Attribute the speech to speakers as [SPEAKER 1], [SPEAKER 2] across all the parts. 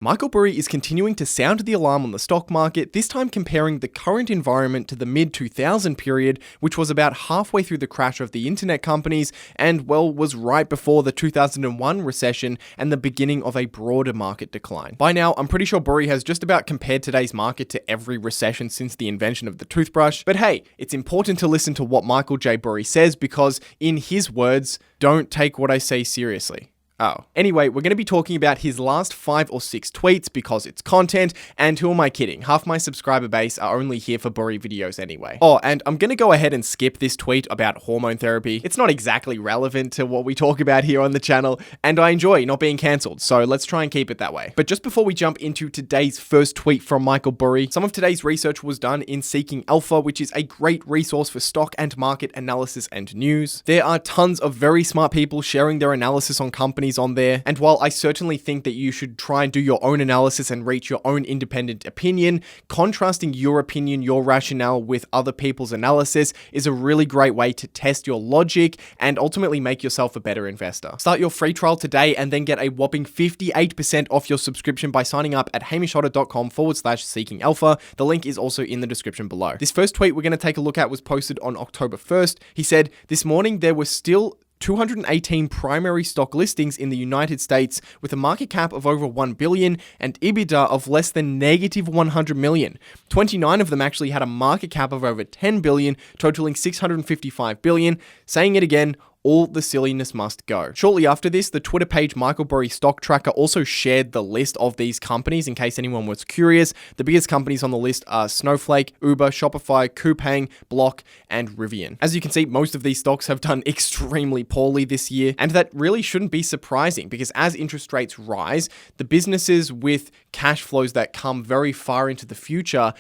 [SPEAKER 1] Michael Burry is continuing to sound the alarm on the stock market, this time comparing the current environment to the mid-2000 period, which was about halfway through the crash of the internet companies and, well, was right before the 2001 recession and the beginning of a broader market decline. By now, I'm pretty sure Burry has just about compared today's market to every recession since the invention of the toothbrush, but hey, it's important to listen to what Michael J. Burry says because, in his words, don't take what I say seriously. Oh. Anyway, we're going to be talking about his last 5 or 6 tweets because it's content, and who am I kidding? Half my subscriber base are only here for Burry videos anyway. Oh, and I'm going to go ahead and skip this tweet about hormone therapy. It's not exactly relevant to what we talk about here on the channel, and I enjoy not being cancelled, so let's try and keep it that way. But just before we jump into today's first tweet from Michael Burry, some of today's research was done in Seeking Alpha, which is a great resource for stock and market analysis and news. There are tons of very smart people sharing their analysis on companies on there, and while I certainly think that you should try and do your own analysis and reach your own independent opinion, contrasting your opinion, your rationale with other people's analysis is a really great way to test your logic and ultimately make yourself a better investor. Start your free trial today and then get a whopping 58% off your subscription by signing up at hamishotter.com/seeking alpha. The link is also in the description below. This first tweet we're going to take a look at was posted on October 1st. He said, "This morning there were still 218 primary stock listings in the United States with a market cap of over 1 billion and EBITDA of less than negative 100 million. 29 of them actually had a market cap of over 10 billion, totaling 655 billion. Saying it again, all the silliness must go." Shortly after this, the Twitter page Michael Burry Stock Tracker also shared the list of these companies in case anyone was curious. The biggest companies on the list are Snowflake, Uber, Shopify, Coupang, Block, and Rivian. As you can see, most of these stocks have done extremely poorly this year, and that really shouldn't be surprising because as interest rates rise, the businesses with cash flows that come very far into the future,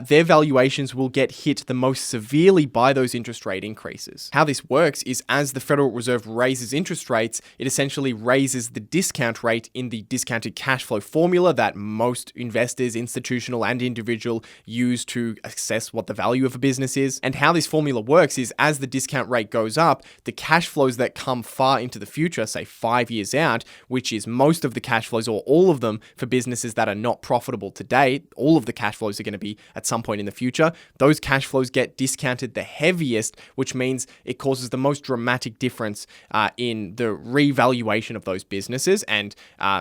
[SPEAKER 1] their valuations will get hit the most severely by those interest rate increases. How this works is as the Federal Reserve raises interest rates, it essentially raises the discount rate in the discounted cash flow formula that most investors, institutional and individual, use to assess what the value of a business is. And how this formula works is as the discount rate goes up, the cash flows that come far into the future, say 5 years out, which is most of the cash flows or all of them for businesses that are not profitable today, all of the cash flows are going to be at some point in the future, those cash flows get discounted the heaviest, which means it causes the most dramatic difference in the revaluation of those businesses, and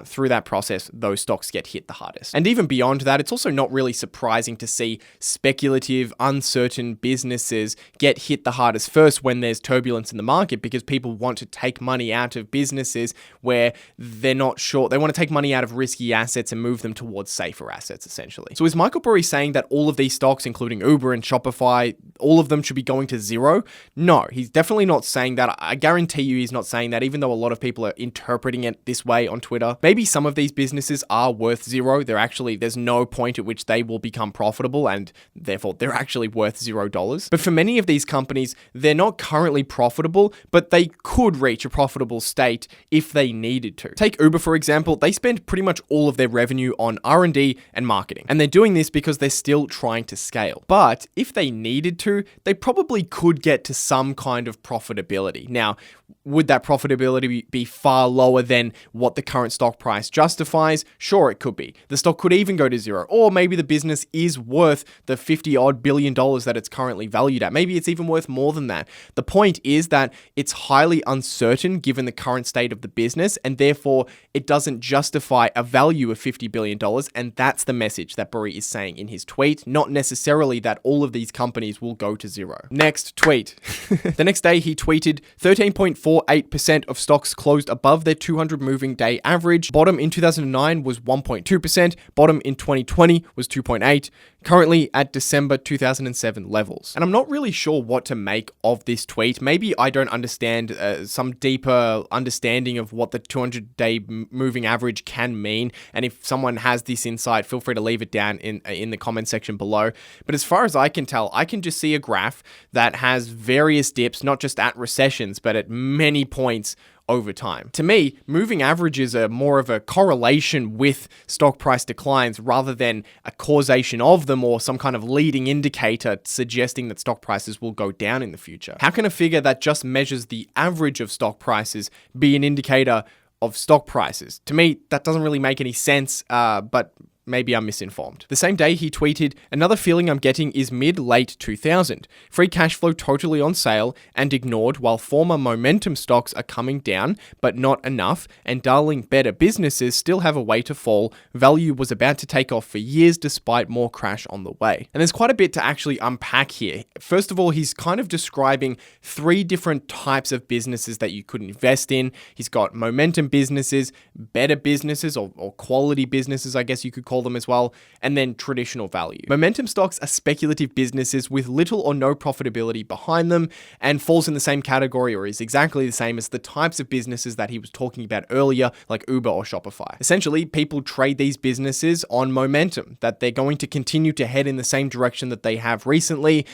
[SPEAKER 1] through that process, those stocks get hit the hardest. And even beyond that, it's also not really surprising to see speculative, uncertain businesses get hit the hardest first when there's turbulence in the market because people want to take money out of businesses where they're not sure. They want to take money out of risky assets and move them towards safer assets, essentially. So is Michael Burry saying that all of these stocks, including Uber and Shopify, all of them should be going to zero? No, he's definitely not saying that. I guarantee you he's not saying that, even though a lot of people are interpreting it this way on Twitter. Maybe some of these businesses are worth zero. There's no point at which they will become profitable and therefore they're actually worth $0. But for many of these companies, they're not currently profitable, but they could reach a profitable state if they needed to. Take Uber, for example. They spend pretty much all of their revenue on R&D and marketing. And they're doing this because they're still trying to scale. But if they needed to, they probably could get to some kind of profitability. Now, would that profitability be far lower than what the current stock price justifies? Sure, it could be. The stock could even go to zero. Or maybe the business is worth the $50-odd billion that it's currently valued at. Maybe it's even worth more than that. The point is that it's highly uncertain given the current state of the business, and therefore it doesn't justify a value of $50 billion. And that's the message that Burry is saying in his tweet, not necessarily that all of these companies will go to zero. Next tweet. The next day he tweeted, 13.48% of stocks closed above their 200 moving day average. Bottom in 2009 was 1.2%. Bottom in 2020 was 2.8%. Currently at December 2007 levels. And I'm not really sure what to make of this tweet. Maybe I don't understand some deeper understanding of what the 200-day moving average can mean. And if someone has this insight, feel free to leave it down in the comment section below. But as far as I can tell, I can just see a graph that has various dips, not just at recessions, but at many points over time. To me, moving averages are more of a correlation with stock price declines rather than a causation of them or some kind of leading indicator suggesting that stock prices will go down in the future. How can a figure that just measures the average of stock prices be an indicator of stock prices. To me, that doesn't really make any sense, but maybe I'm misinformed. The same day, he tweeted, "Another feeling I'm getting is mid-late 2000. Free cash flow totally on sale and ignored while former momentum stocks are coming down, but not enough, and darling better businesses still have a way to fall. Value was about to take off for years despite more crash on the way." And there's quite a bit to actually unpack here. First of all, he's kind of describing 3 different types of businesses that you could invest in. He's got momentum businesses, better businesses, or quality businesses, I guess you could call them as well, and then traditional value. Momentum stocks are speculative businesses with little or no profitability behind them and falls in the same category or is exactly the same as the types of businesses that he was talking about earlier, like Uber or Shopify. Essentially, people trade these businesses on momentum, that they're going to continue to head in the same direction that they have recently.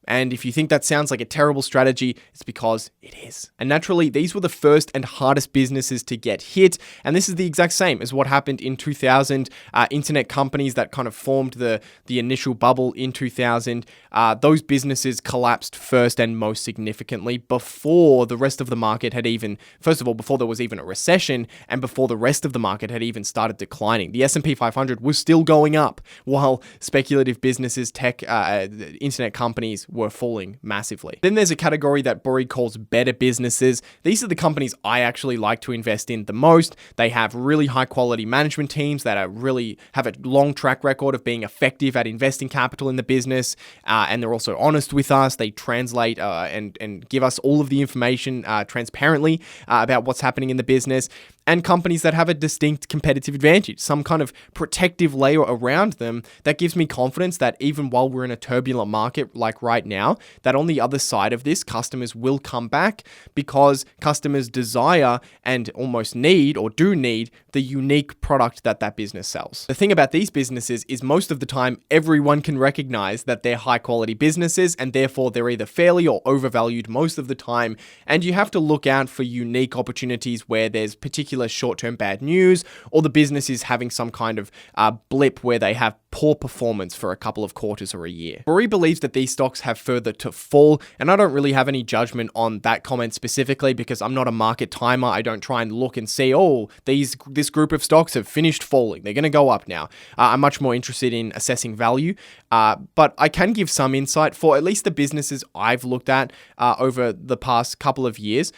[SPEAKER 1] And if you think that sounds like a terrible strategy, it's because it is. And naturally, these were the first and hardest businesses to get hit. And this is the exact same as what happened in 2000. Internet companies that kind of formed the initial bubble in 2000, those businesses collapsed first and most significantly before the rest of the market had even, first of all, before there was even a recession and before the rest of the market had even started declining. The S&P 500 was still going up while speculative businesses, tech, internet companies were falling massively. Then there's a category that Burry calls better businesses. These are the companies I actually like to invest in the most. They have really high quality management teams that have a long track record of being effective at investing capital in the business, and they're also honest with us. They translate and give us all of the information transparently about what's happening in the business. And companies that have a distinct competitive advantage, some kind of protective layer around them that gives me confidence that even while we're in a turbulent market like right now, that on the other side of this, customers will come back because customers desire and almost need or do need the unique product that business sells. The thing about these businesses is most of the time, everyone can recognize that they're high quality businesses and therefore they're either fairly or overvalued most of the time. And you have to look out for unique opportunities where there's particular short-term bad news, or the business is having some kind of blip where they have poor performance for a couple of quarters or a year. Burry believes that these stocks have further to fall, and I don't really have any judgment on that comment specifically because I'm not a market timer. I don't try and look and see, this group of stocks have finished falling. They're going to go up now. I'm much more interested in assessing value, but I can give some insight for at least the businesses I've looked at over the past couple of years.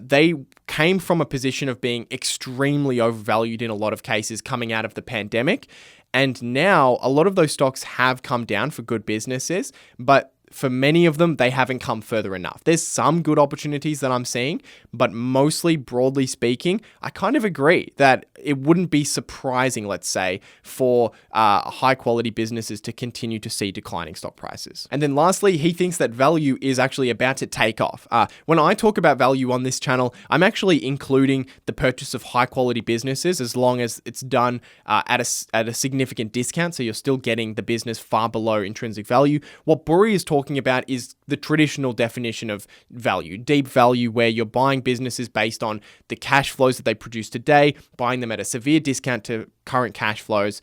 [SPEAKER 1] They came from a position of being extremely overvalued in a lot of cases coming out of the pandemic. And now a lot of those stocks have come down for good businesses, but for many of them, they haven't come further enough. There's some good opportunities that I'm seeing, but mostly, broadly speaking, I kind of agree that it wouldn't be surprising, let's say, for high quality businesses to continue to see declining stock prices. And then lastly, he thinks that value is actually about to take off. When I talk about value on this channel, I'm actually including the purchase of high quality businesses as long as it's done at a significant discount. So you're still getting the business far below intrinsic value. What Burry is talking about is the traditional definition of value, deep value, where you're buying businesses based on the cash flows that they produce today, buying them at a severe discount to current cash flows,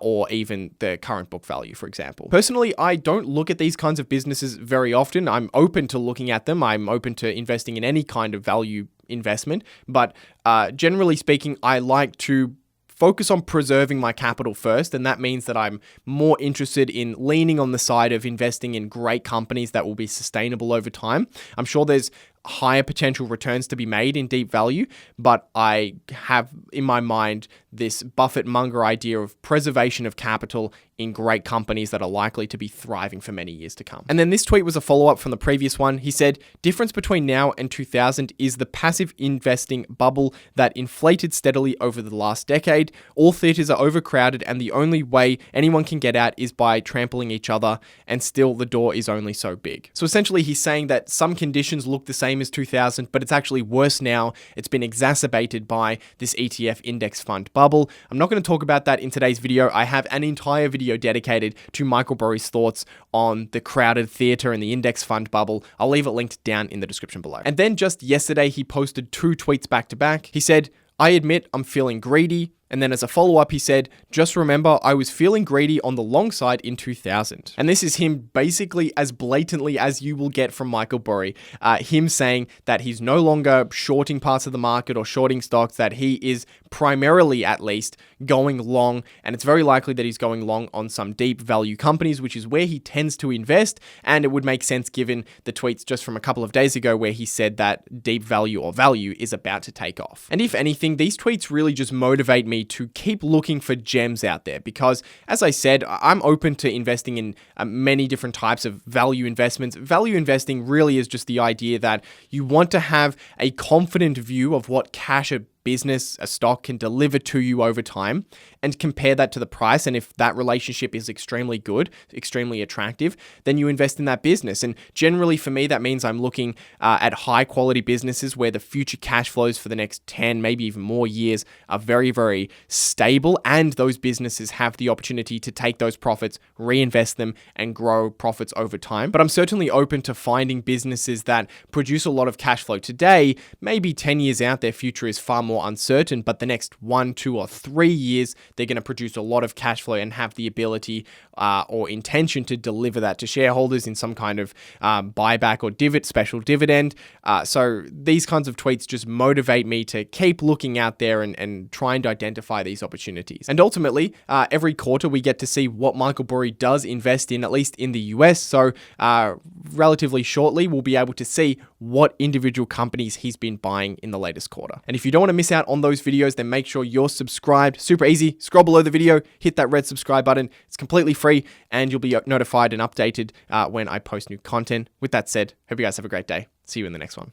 [SPEAKER 1] or even the current book value, for example. Personally, I don't look at these kinds of businesses very often. I'm open to looking at them. I'm open to investing in any kind of value investment, but generally speaking, I like to focus on preserving my capital first, and that means that I'm more interested in leaning on the side of investing in great companies that will be sustainable over time. I'm sure there's higher potential returns to be made in deep value, but I have in my mind this Buffett Munger idea of preservation of capital in great companies that are likely to be thriving for many years to come. And then this tweet was a follow-up from the previous one. He said, "Difference between now and 2000 is the passive investing bubble that inflated steadily over the last decade. All theaters are overcrowded and the only way anyone can get out is by trampling each other, and still the door is only so big." So essentially he's saying that some conditions look the same as 2000, but it's actually worse now. It's been exacerbated by this ETF index fund bubble. I'm not going to talk about that in today's video. I have an entire video dedicated to Michael Burry's thoughts on the crowded theater and the index fund bubble. I'll leave it linked down in the description below. And then just yesterday, he posted 2 tweets back to back. He said, "I admit I'm feeling greedy And then as a follow-up, he said, just remember, I was feeling greedy on the long side in 2000. And this is him basically as blatantly as you will get from Michael Burry. Him saying that he's no longer shorting parts of the market or shorting stocks, that he is primarily, at least, going long. And it's very likely that he's going long on some deep value companies, which is where he tends to invest. And it would make sense given the tweets just from a couple of days ago where he said that deep value or value is about to take off. And if anything, these tweets really just motivate me to keep looking for gems out there because, as I said, I'm open to investing in many different types of value investments. Value investing really is just the idea that you want to have a confident view of what cash a business, a stock can deliver to you over time and compare that to the price. And if that relationship is extremely good, extremely attractive, then you invest in that business. And generally for me, that means I'm looking at high quality businesses where the future cash flows for the next 10, maybe even more years are very, very stable. And those businesses have the opportunity to take those profits, reinvest them and grow profits over time. But I'm certainly open to finding businesses that produce a lot of cash flow today. Maybe 10 years out, their future is far more uncertain, but the next 1, 2, or 3 years, they're going to produce a lot of cash flow and have the ability or intention to deliver that to shareholders in some kind of buyback or special dividend. So these kinds of tweets just motivate me to keep looking out there and trying to identify these opportunities. And ultimately, every quarter we get to see what Michael Burry does invest in, at least in the US. So relatively shortly, we'll be able to see what individual companies he's been buying in the latest quarter. And if you don't want to miss out on those videos, then make sure you're subscribed. Super easy. Scroll below the video, hit that red subscribe button. It's completely free and you'll be notified and updated when I post new content. With that said, hope you guys have a great day. See you in the next one.